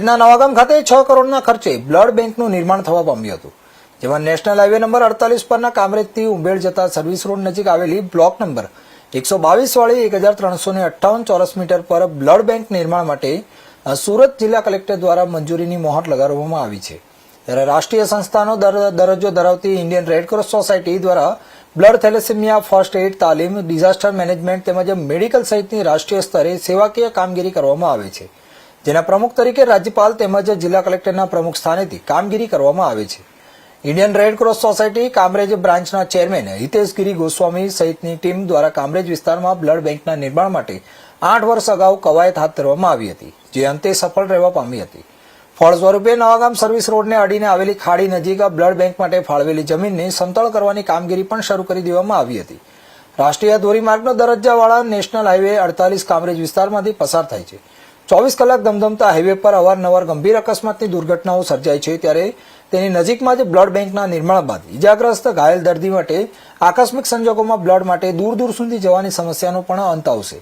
નવાગામ ખાતે 6 કરોડના ખર્ચે બ્લડ બેંકનું નિર્માણ થવા પામ્યું હતું, જેમાં નેશનલ હાઈવે નંબર 48 પરના કામરેજથી ઉંબેડ જતા સર્વિસ રોડ નજીક આવેલી બ્લોક નંબર 122 વાળી 1358 ચોરસ મીટર પર બ્લડ બેંક નિર્માણ માટે સુરત જિલ્લા કલેક્ટર દ્વારા મંજૂરીની મોહર લગાડવામાં આવી છે. ત્યારે રાષ્ટ્રીય સંસ્થાનો દરજ્જો ધરાવતી ઇન્ડિયન રેડક્રોસ સોસાયટી દ્વારા બ્લડ થેલેસેમિયા, ફર્સ્ટ એઇડ તાલીમ, ડિઝાસ્ટર મેનેજમેન્ટ તેમજ મેડિકલ સહિતની રાષ્ટ્રીય સ્તરે સેવાકીય કામગીરી કરવામાં આવે છે, જેના પ્રમુખ તરીકે રાજ્યપાલ તેમજ જિલ્લા કલેક્ટરના પ્રમુખ સ્થાનેથી કામગીરી કરવામાં આવે છે. ઇન્ડિયન રેડક્રોસ સોસાયટી કામરેજ બ્રાન્ચના ચેરમેન હિતેશ ગિરી ગોસ્વામી સહિતની ટીમ દ્વારા કામરેજ વિસ્તારમાં બ્લડ બેંકના નિર્માણ માટે 8 વર્ષ અગાઉ કવાયત હાથ ધરવામાં આવી હતી, જે અંતે સફળ રહેવા પામી હતી. ફળ સ્વરૂપે નવાગામ સર્વિસ રોડને અડીને આવેલી ખાડી નજીક બ્લડ બેંક માટે ફાળવેલી જમીનને સમતળ કરવાની કામગીરી પણ શરૂ કરી દેવામાં આવી હતી. રાષ્ટ્રીય ધોરીમાર્ગનો દરજ્જાવાળા નેશનલ હાઈવે 48 કામરેજ વિસ્તારમાંથી પસાર થાય છે. 24 કલાક ધમધમતા હાઈવે પર અવારનવાર ગંભીર અકસ્માતની દુર્ઘટનાઓ સર્જાય છે, ત્યારે તેની નજીકમાં જ બ્લડ બેંકના નિર્માણ બાદ ઇજાગ્રસ્ત ઘાયલ દર્દી માટે આકસ્મિક સંજોગોમાં બ્લડ માટે દૂર દૂર સુધી જવાની સમસ્યાનો પણ અંત આવશે.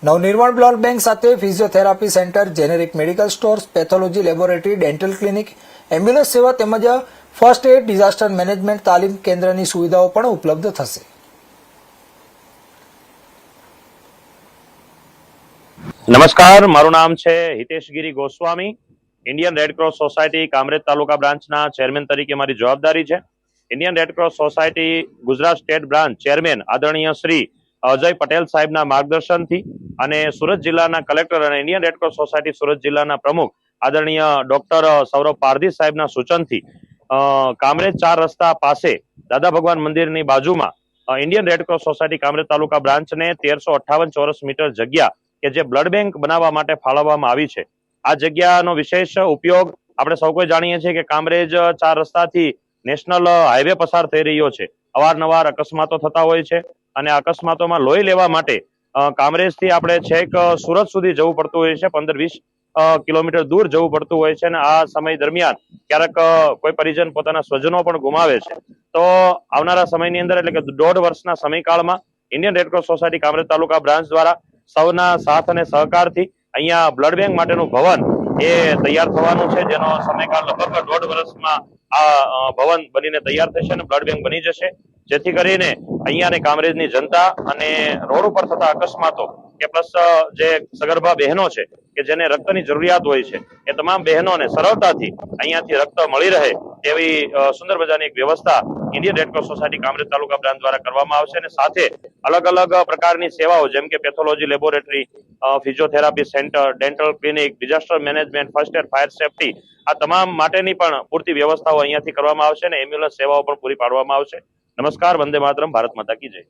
નવનિર્માણ બ્લડ બેંક સાથે physiotherapy centre, generic medical stores, pathology laboratory, dental clinic, ambulance સેવા તેમજ ફર્સ્ટ એડ, ડિઝાસ્ટર મેનેજમેન્ટ તાલીમ કેન્દ્રની સુવિધાઓ પણ ઉપલબ્ધ થશે. નમસ્કાર, મારું નામ છે Hitesh Giri Goswami. Indian red cross society Kamrej taluka બ્રાન્ચના ચેરમેન તરીકે મારી જવાબદારી છે. Indian red cross society Gujarat state branch chairman આદરણીય શ્રી અજય પટેલ સાહેબના માર્ગદર્શનથી અને સુરત જિલ્લાના કલેક્ટર અને ઇન્ડિયન રેડક્રોસ સોસાયટી સુરત જિલ્લાના પ્રમુખ આદરણીય ડોક્ટર સૌરભ પારધી સાહેબના સૂચનથી કામરેજ 4 રસ્તા પાસે દાદા ભગવાન મંદિરની બાજુમાં ઇન્ડિયન રેડક્રોસ સોસાયટી કામરેજ તાલુકા બ્રાન્ચને 1358 ચોરસ મીટર જગ્યા કે જે બ્લડ બેંક બનાવવા માટે ફાળવવામાં આવી છે. આ જગ્યાનો વિશેષ ઉપયોગ આપણે સૌ કોઈ જાણીએ છીએ કે કામરેજ 4 રસ્તાથી નેશનલ હાઈવે પસાર થઈ રહ્યો છે. અવારનવાર અકસ્માતો થતા હોય છે અને અકસ્માતોમાં લોહી લેવા માટે કામરેજથી આપણે છેક સુરત સુધી જવું પડતું હોય છે, 15-20 કિલોમીટર દૂર જવું પડતું હોય છે અને આ સમય દરમિયાન ક્યારેક કોઈ પરિજન પોતાના સ્વજનો પણ ગુમાવે છે. તો આવનારા સમયની અંદર એટલે કે 1.5 વર્ષના સમયકાળમાં ઇન્ડિયન રેડક્રોસ સોસાયટી કામરેજ તાલુકા બ્રાન્ચ દ્વારા સૌના સાથ અને સહકારથી અહીંયા બ્લડ બેંક માટેનું ભવન એ તૈયાર થવાનું છે, જેનો સમયકાળ લગભગ 1.5 વર્ષમાં આ ભવન બનીને તૈયાર થશે અને બ્લડ બેંક બની જશે, જેથી કરીને અહીંયાની કામરેજની જનતા અને રોડ ઉપર થતા અકસ્માતો કે પ્લસ જે સગર્ભા બહેનો છે કે જેને રક્તની જરૂરિયાત હોય છે, એ તમામ બહેનોને સરળતાથી અહીંયાથી રક્ત મળી રહે તેવી સુંદર મજાની એક વ્યવસ્થા ઇન્ડિયન રેડક્રોસ સોસાયટી કામરેજ તાલુકા બ્રાન્ચ દ્વારા કરવામાં આવશે અને સાથે અલગ અલગ પ્રકારની સેવાઓ જેમ કે pathology laboratory, physiotherapy centre, dental clinic, disaster management, first aid, fire safety, આ તમામ માટેની પણ પૂરતી વ્યવસ્થાઓ અહીંયાથી કરવામાં આવશે અને એમ્બ્યુલન્સ સેવાઓ પણ પૂરી પાડવામાં આવશે. નમસ્કાર, વંદે માતરમ, ભારત માતા કી જય.